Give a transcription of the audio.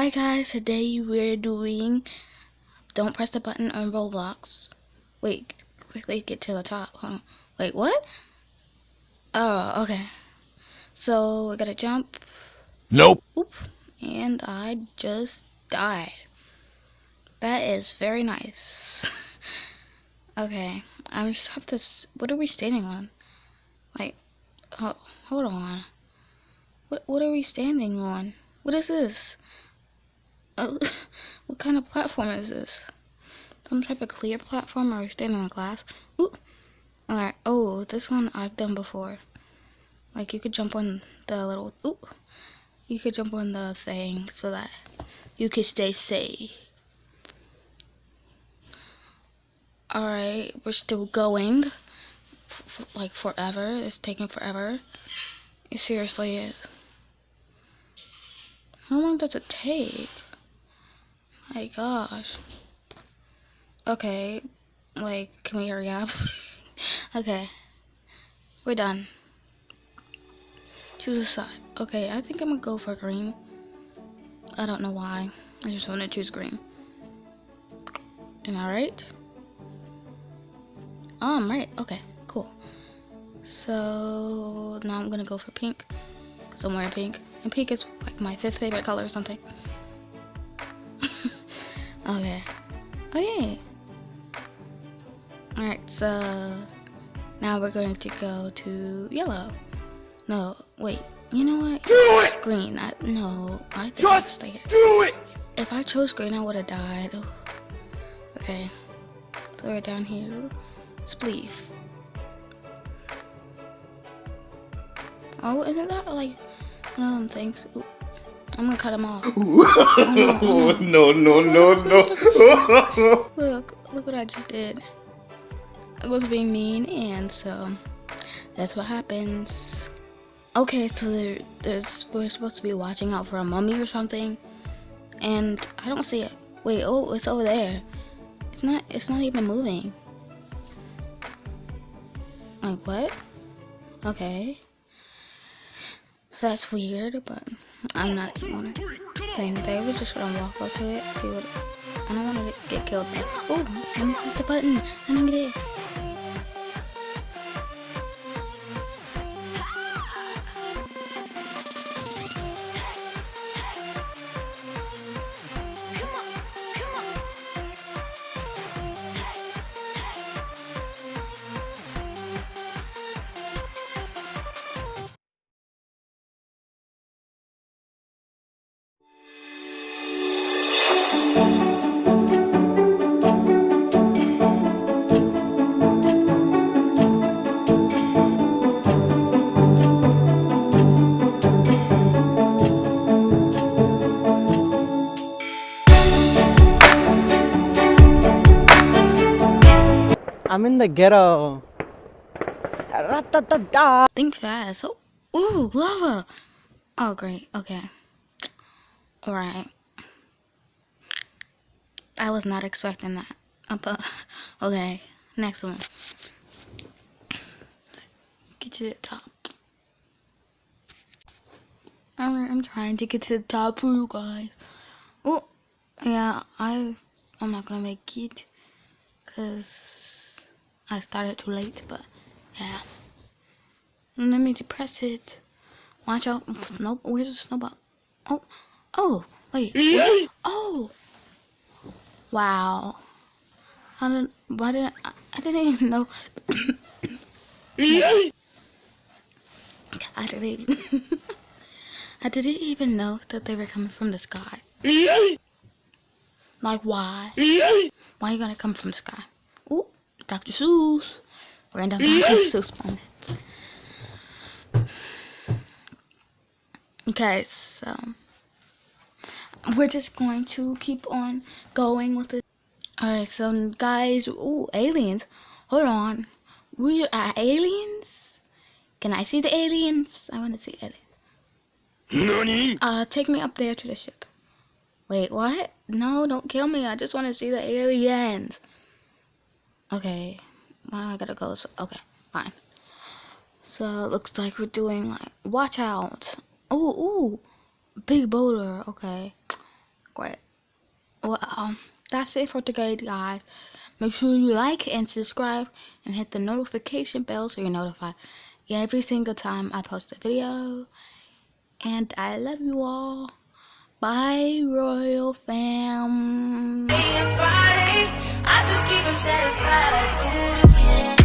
Hi guys, today we're doing don't press the button on Roblox. Wait, quickly get to the top. Hold on. Wait, what? Oh, okay. So we gotta jump. Nope. Oop. And I just died. That is very nice. Okay, I just have to. What are we standing on? Like, oh, hold on. What are we standing on? What is this? What kind of platform is this? Some type of clear platform, or are we standing on glass? Ooh. Alright, oh, this one I've done before. Like, you could jump on the little, ooh. You could jump on the thing so that you could stay safe. Alright, we're still going. Like, forever. It's taking forever. It seriously is. How long does it take? My gosh. Okay, like, can we hurry up? Okay, we're done. Choose a side. Okay, I think I'm gonna go for green. I don't know why. I just want to choose green. Am I right? Oh, I'm right. Okay, cool. So now I'm gonna go for pink because I'm wearing pink, and pink is like my 5th favorite color or something. Okay. Oh yay. Alright, so now we're going to go to yellow. No, wait. You know what? Do it! Green. No, I think Just stay here. do it! If I chose green, I would have died. Ugh. Okay. So we're down here. Spleef. Oh, isn't that like one of them things? Ooh. I'm gonna cut them off. Oh, no. No. Look what I just did. I was being mean, and so that's what happens. Okay, so we're supposed to be watching out for a mummy or something, and I don't see it. Wait, oh, it's over there. It's not even moving. Like, what? Okay. That's weird, but I'm not gonna say anything. We're just gonna walk up to it, see what I don't want to get killed. Oh, let me press the button. I don't get it. I'm in the ghetto. Ra-ta-ta-ta. Think fast. Oh, ooh, lava. Oh, great. Okay. All right. I was not expecting that. But okay, next one. Get to the top. Alright, I'm trying to get to the top for you guys. Oh, yeah, I'm not gonna make it because I started too late, but yeah. Let me depress it. Watch out. Nope, where's the snowball? Oh, wait. Oh, wow. I didn't even know. I didn't even, I didn't even know that they were coming from the sky. Like, why? Why you gotta come from the sky? Ooh, Dr. Seuss. Random Dr. Seuss moment. Okay, so we're just going to keep on going with it. Alright, so guys, ooh, aliens. Hold on. We are aliens? Can I see the aliens? I want to see aliens. Nani? Take me up there to the ship. Wait, what? No, don't kill me. I just want to see the aliens. Okay. Why do I gotta go? Okay, fine. So, it looks like we're doing, like, watch out. Ooh, big boulder. Okay. great. Well, that's it for today, guys. Make sure you like and subscribe and hit the notification bell so you're notified every single time I post a video. And I love you all. Bye, Royal Fam. Friday, I just keep him satisfied.